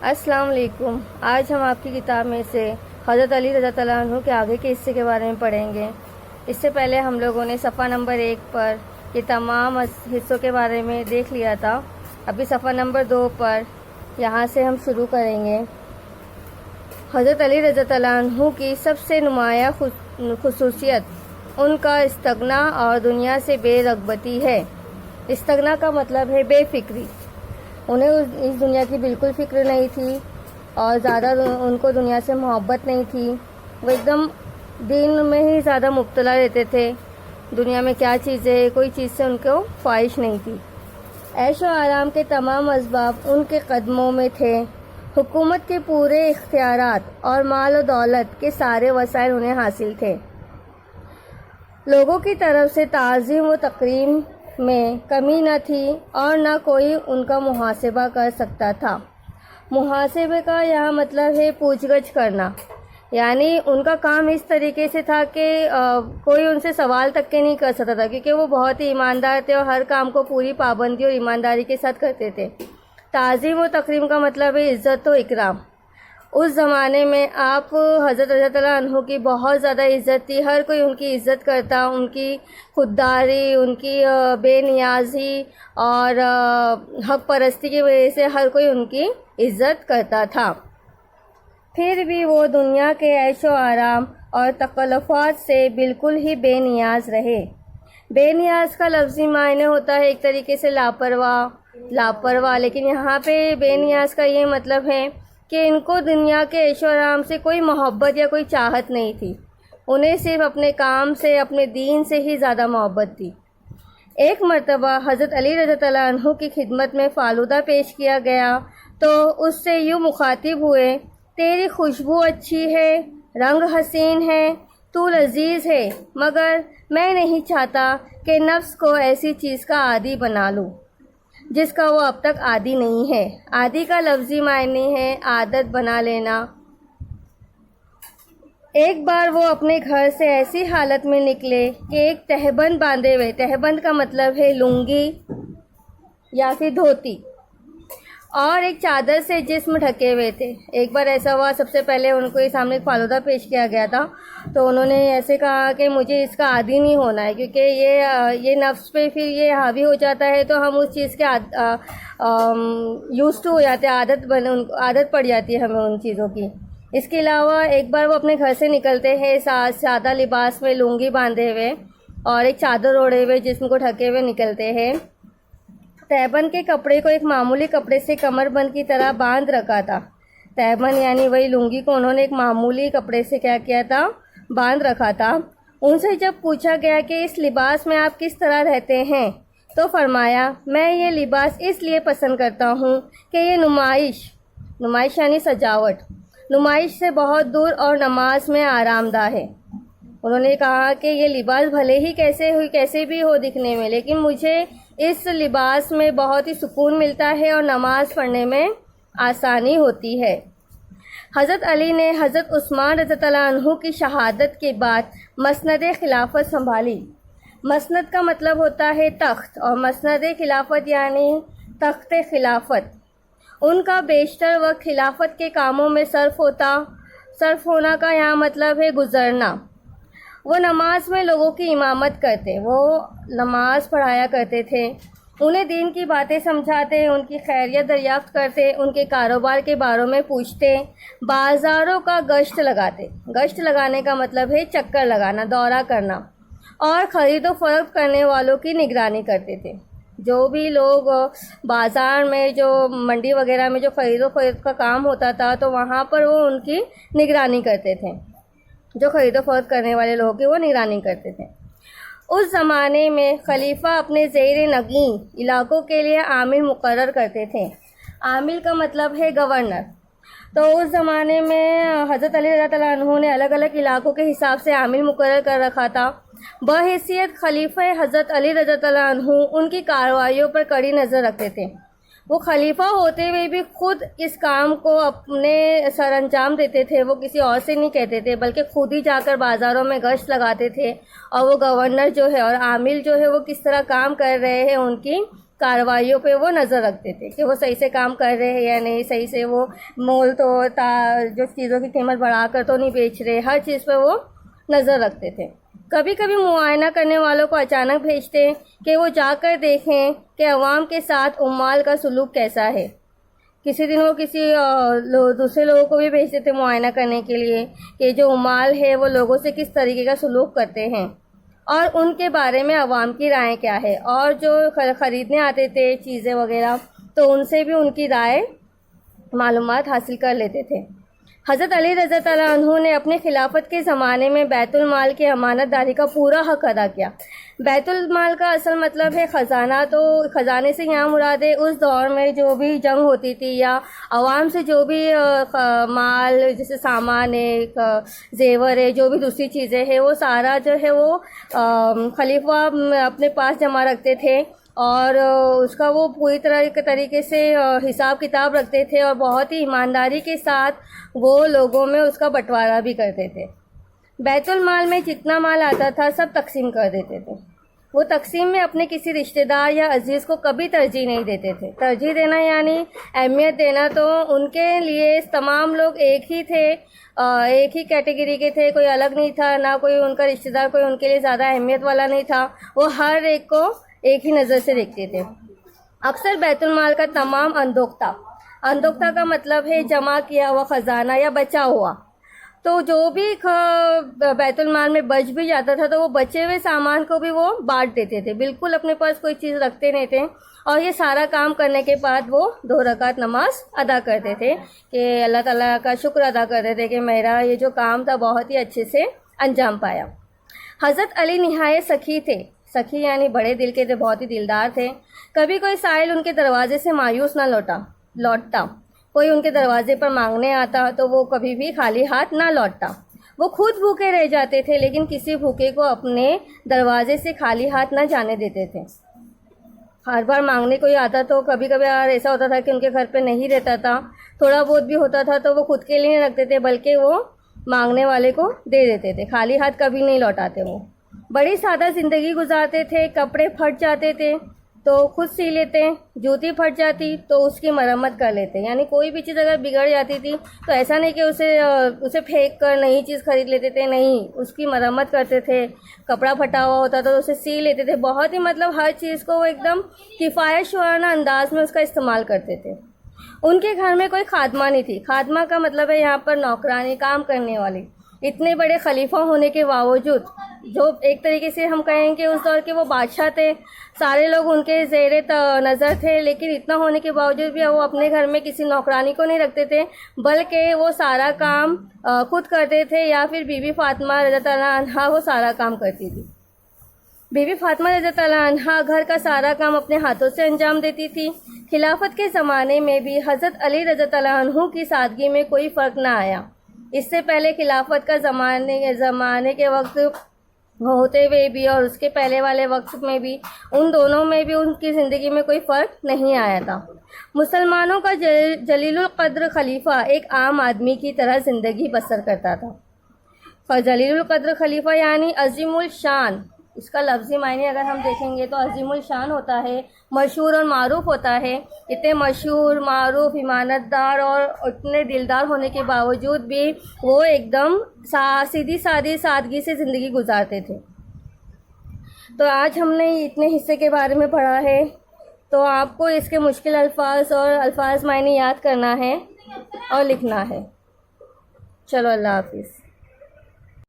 السلام علیکم۔ آج ہم آپ کی کتاب میں سے حضرت علی رضی اللہ عنہ کے آگے کے حصے کے بارے میں پڑھیں گے۔ اس سے پہلے ہم لوگوں نے صفحہ نمبر 1 پر یہ تمام حصوں کے بارے میں دیکھ لیا تھا۔ ابھی صفحہ نمبر 2 پر یہاں سے ہم شروع کریں گے۔ حضرت علی رضی اللہ عنہ کی سب سے نمایاں خصوصیت ان کا استغنا اور دنیا سے بے رغبتی ہے۔ استغنا کا مطلب ہے بے فکری۔ انہیں اس دنیا کی بالکل فکر نہیں تھی اور زیادہ ان کو دنیا سے محبت نہیں تھی۔ وہ ایک دم دین میں ہی زیادہ مبتلا رہتے تھے۔ دنیا میں کیا چیز ہے، کوئی چیز سے ان کو خواہش نہیں تھی۔ عیش و آرام کے تمام اسباب ان کے قدموں میں تھے۔ حکومت کے پورے اختیارات اور مال و دولت کے سارے وسائل انہیں حاصل تھے۔ لوگوں کی طرف سے تعظیم و تکریم میں کمی نہ تھی اور نہ کوئی ان کا محاسبہ کر سکتا تھا۔ محاسبے کا یہاں مطلب ہے پوچھ گچھ کرنا، یعنی ان کا کام اس طریقے سے تھا کہ کوئی ان سے سوال تک کے نہیں کر سکتا تھا، کیونکہ وہ بہت ہی ایماندار تھے اور ہر کام کو پوری پابندی اور ایمانداری کے ساتھ کرتے تھے۔ تعظیم و تکریم کا مطلب ہے عزت و اکرام۔ اس زمانے میں آپ حضرت رضی اللہ عنہ کی بہت زیادہ عزت تھی۔ ہر کوئی ان کی عزت کرتا، ان کی خودداری، ان کی بے نیازی اور حق پرستی کی وجہ سے ہر کوئی ان کی عزت کرتا تھا۔ پھر بھی وہ دنیا کے عیش و آرام اور تکلفات سے بالکل ہی بے نیاز رہے۔ بے نیاز کا لفظی معنی ہوتا ہے ایک طریقے سے لاپرواہ، لیکن یہاں پہ بے نیاز کا یہ مطلب ہے کہ ان کو دنیا کے عیش و آرام سے کوئی محبت یا کوئی چاہت نہیں تھی۔ انہیں صرف اپنے کام سے، اپنے دین سے ہی زیادہ محبت تھی۔ ایک مرتبہ حضرت علی رضی اللہ عنہ کی خدمت میں فالودہ پیش کیا گیا تو اس سے یوں مخاطب ہوئے، تیری خوشبو اچھی ہے، رنگ حسین ہے، تو لذیذ ہے، مگر میں نہیں چاہتا کہ نفس کو ایسی چیز کا عادی بنا لوں جس کا وہ اب تک عادی نہیں ہے۔ عادی کا لفظی معنی ہے عادت بنا لینا۔ ایک بار وہ اپنے گھر سے ایسی حالت میں نکلے کہ ایک تہبند باندھے ہوئے، تہبند کا مطلب ہے لنگی یا پھر دھوتی، اور ایک چادر سے جسم ڈھکے ہوئے تھے۔ ایک بار ایسا ہوا، سب سے پہلے ان کو سامنے ایک فالودہ پیش کیا گیا تھا تو انہوں نے ایسے کہا کہ مجھے اس کا عادی نہیں ہونا ہے، کیونکہ یہ نفس پہ پھر یہ حاوی ہو جاتا ہے تو ہم اس چیز کے یوز ٹو ہو جاتے ہیں، عادت پڑ جاتی ہے ہمیں ان چیزوں کی۔ اس کے علاوہ ایک بار وہ اپنے گھر سے نکلتے ہیں سادہ لباس میں، لنگی باندھے ہوئے اور ایک چادر اوڑھے ہوئے، جسم کو ڈھکے ہوئے نکلتے ہیں۔ تہبند کے کپڑے کو ایک معمولی کپڑے سے کمر بند کی طرح باندھ رکھا تھا۔ تہبند یعنی وہی لنگی کو انہوں نے ایک معمولی کپڑے سے کیا کیا تھا، باندھ رکھا تھا۔ ان سے جب پوچھا گیا کہ اس لباس میں آپ کس طرح رہتے ہیں تو فرمایا، میں یہ لباس اس لیے پسند کرتا ہوں کہ یہ نمائش یعنی سجاوٹ، نمائش سے بہت دور اور نماز میں آرام دہ ہے۔ انہوں نے کہا کہ یہ لباس بھلے ہی کیسے بھی ہو دکھنے میں، لیکن مجھے اس لباس میں بہت ہی سکون ملتا ہے اور نماز پڑھنے میں آسانی ہوتی ہے۔ حضرت علی نے حضرت عثمان رضی اللہ عنہ کی شہادت کے بعد مسند خلافت سنبھالی۔ مسند کا مطلب ہوتا ہے تخت، اور مسند خلافت یعنی تخت خلافت۔ ان کا بیشتر وقت خلافت کے کاموں میں صرف ہونا کا یہاں مطلب ہے گزرنا۔ وہ نماز میں لوگوں کی امامت کرتے، وہ نماز پڑھایا کرتے تھے، انہیں دین کی باتیں سمجھاتے، ان کی خیریت دریافت کرتے، ان کے کاروبار کے بارے میں پوچھتے، بازاروں کا گشت لگاتے۔ گشت لگانے کا مطلب ہے چکر لگانا، دورہ کرنا، اور خرید و فروخت کرنے والوں کی نگرانی کرتے تھے۔ جو بھی لوگ بازار میں، جو منڈی وغیرہ میں جو خرید و فروخت کا کام ہوتا تھا تو وہاں پر وہ ان کی نگرانی کرتے تھے، جو خرید و فروخت کرنے والے لوگوں کی وہ نگرانی کرتے تھے۔ اس زمانے میں خلیفہ اپنے زیر نگین علاقوں کے لیے عامل مقرر کرتے تھے۔ عامل کا مطلب ہے گورنر۔ تو اس زمانے میں حضرت علی رضی اللہ عنہ نے الگ الگ علاقوں کے حساب سے عامل مقرر کر رکھا تھا۔ بحیثیت خلیفہ حضرت علی رضی اللہ عنہ ان کی کارروائیوں پر کڑی نظر رکھتے تھے۔ وہ خلیفہ ہوتے ہوئے بھی خود اس کام کو اپنے سر انجام دیتے تھے، وہ کسی اور سے نہیں کہتے تھے، بلکہ خود ہی جا کر بازاروں میں گشت لگاتے تھے، اور وہ گورنر جو ہے اور عامل جو ہے وہ کس طرح کام کر رہے ہیں ان کی کارروائیوں پہ وہ نظر رکھتے تھے کہ وہ صحیح سے کام کر رہے ہیں یا نہیں، صحیح سے وہ مول تو جو چیزوں کی قیمت بڑھا کر تو نہیں بیچ رہے، ہر چیز پہ وہ نظر رکھتے تھے۔ کبھی کبھی معائنہ کرنے والوں کو اچانک بھیجتے کہ وہ جا کر دیکھیں کہ عوام کے ساتھ عمال کا سلوک کیسا ہے۔ کسی دن وہ کسی دوسرے لوگوں کو بھی بھیجتے تھے معائنہ کرنے کے لیے کہ جو عمال ہے وہ لوگوں سے کس طریقے کا سلوک کرتے ہیں اور ان کے بارے میں عوام کی رائے کیا ہے، اور جو خریدنے آتے تھے چیزیں وغیرہ تو ان سے بھی ان کی رائے معلومات حاصل کر لیتے تھے۔ حضرت علی رضی اللہ عنہ نے اپنے خلافت کے زمانے میں بیت المال کی امانت داری کا پورا حق ادا کیا۔ بیت المال کا اصل مطلب ہے خزانہ، تو خزانے سے یہاں مراد ہے اس دور میں جو بھی جنگ ہوتی تھی یا عوام سے جو بھی مال جیسے سامان ہے، زیور ہے، جو بھی دوسری چیزیں ہیں، وہ سارا جو ہے وہ خلیفہ اپنے پاس جمع رکھتے تھے اور اس کا وہ پوری طریقے سے حساب کتاب رکھتے تھے اور بہت ہی ایمانداری کے ساتھ وہ لوگوں میں اس کا بٹوارا بھی کرتے تھے۔ بیت المال میں جتنا مال آتا تھا سب تقسیم کر دیتے تھے۔ وہ تقسیم میں اپنے کسی رشتہ دار یا عزیز کو کبھی ترجیح نہیں دیتے تھے۔ ترجیح دینا یعنی اہمیت دینا، تو ان کے لیے تمام لوگ ایک ہی تھے، ایک ہی کیٹیگری کے تھے، کوئی الگ نہیں تھا، نہ کوئی ان کا رشتہ دار کوئی ان کے لیے زیادہ اہمیت والا نہیں تھا، وہ ہر ایک کو ایک ہی نظر سے دیکھتے تھے۔ اکثر بیت المال کا تمام اندوختہ کا مطلب ہے جمع کیا ہوا خزانہ یا بچا ہوا، تو جو بھی بیت المال میں بچ بھی جاتا تھا تو وہ بچے ہوئے سامان کو بھی وہ بانٹ دیتے تھے، بالکل اپنے پاس کوئی چیز رکھتے نہیں تھے، اور یہ سارا کام کرنے کے بعد وہ 2 رکعت نماز ادا کرتے تھے کہ اللہ تعالیٰ کا شکر ادا کرتے تھے کہ میرا یہ جو کام تھا بہت ہی اچھے سے انجام پایا۔ حضرت علی نہایت سخی تھے، سخی یعنی بڑے دل کے تھے، بہت ہی دلدار تھے۔ کبھی کوئی سائل ان کے دروازے سے مایوس نہ لوٹتا، کوئی ان کے دروازے پر مانگنے آتا تو وہ کبھی بھی خالی ہاتھ نہ لوٹتا۔ وہ خود بھوکے رہ جاتے تھے لیکن کسی بھوکے کو اپنے دروازے سے خالی ہاتھ نہ جانے دیتے تھے۔ ہر بار مانگنے کوئی آتا تو کبھی کبھی ایسا ہوتا تھا کہ ان کے گھر پہ نہیں رہتا تھا، تھوڑا بہت بھی ہوتا تھا تو وہ خود کے لیے نہیں رکھتے تھے بلکہ وہ مانگنے والے کو دے دیتے تھے، خالی ہاتھ کبھی نہیں لوٹاتے۔ وہ بڑی سادہ زندگی گزارتے تھے، کپڑے پھٹ جاتے تھے تو خود سی لیتے، جوتی پھٹ جاتی تو اس کی مرمت کر لیتے، یعنی کوئی بھی چیز اگر بگڑ جاتی تھی تو ایسا نہیں کہ اسے پھینک کر نئی چیز خرید لیتے تھے، نہیں، اس کی مرمت کرتے تھے۔ کپڑا پھٹا ہوا ہوتا تھا تو اسے سی لیتے تھے، بہت ہی مطلب ہر چیز کو وہ ایک دم کفایت شورانہ انداز میں اس کا استعمال کرتے تھے۔ ان کے گھر میں کوئی خادمہ نہیں تھی، خادمہ کا مطلب ہے یہاں پر نوکرانی، کام کرنے والی۔ اتنے بڑے خلیفہ ہونے کے باوجود، جو ایک طریقے سے ہم کہیں کہ اس دور کے وہ بادشاہ تھے، سارے لوگ ان کے زیر نظر تھے، لیکن اتنا ہونے کے باوجود بھی وہ اپنے گھر میں کسی نوکرانی کو نہیں رکھتے تھے بلکہ وہ سارا کام خود کرتے تھے، یا پھر بی بی فاطمہ رضی اللہ عنہا وہ سارا کام کرتی تھی۔ بی بی فاطمہ رضی اللہ عنہا گھر کا سارا کام اپنے ہاتھوں سے انجام دیتی تھی۔ خلافت کے زمانے میں بھی حضرت علی رضی اللہ عنہ کی سادگی میں کوئی فرق نہ آیا۔ اس سے پہلے خلافت کا زمانے کے وقت ہوتے ہوئے بھی اور اس کے پہلے والے وقت میں بھی ان دونوں میں بھی ان کی زندگی میں کوئی فرق نہیں آیا تھا۔ مسلمانوں کا جلیل القدر خلیفہ ایک عام آدمی کی طرح زندگی بسر کرتا تھا۔ جلیل القدر خلیفہ یعنی عظیم الشان، اس کا لفظی معنی اگر ہم دیکھیں گے تو عظیم الشان ہوتا ہے، مشہور اور معروف ہوتا ہے۔ اتنے مشہور، معروف، ایمانت دار اور اتنے دلدار ہونے کے باوجود بھی وہ ایک دم سیدھی سادی سادگی سے زندگی گزارتے تھے۔ تو آج ہم نے اتنے حصے کے بارے میں پڑھا ہے، تو آپ کو اس کے مشکل الفاظ اور الفاظ معنی یاد کرنا ہے اور لکھنا ہے۔ چلو، اللہ حافظ۔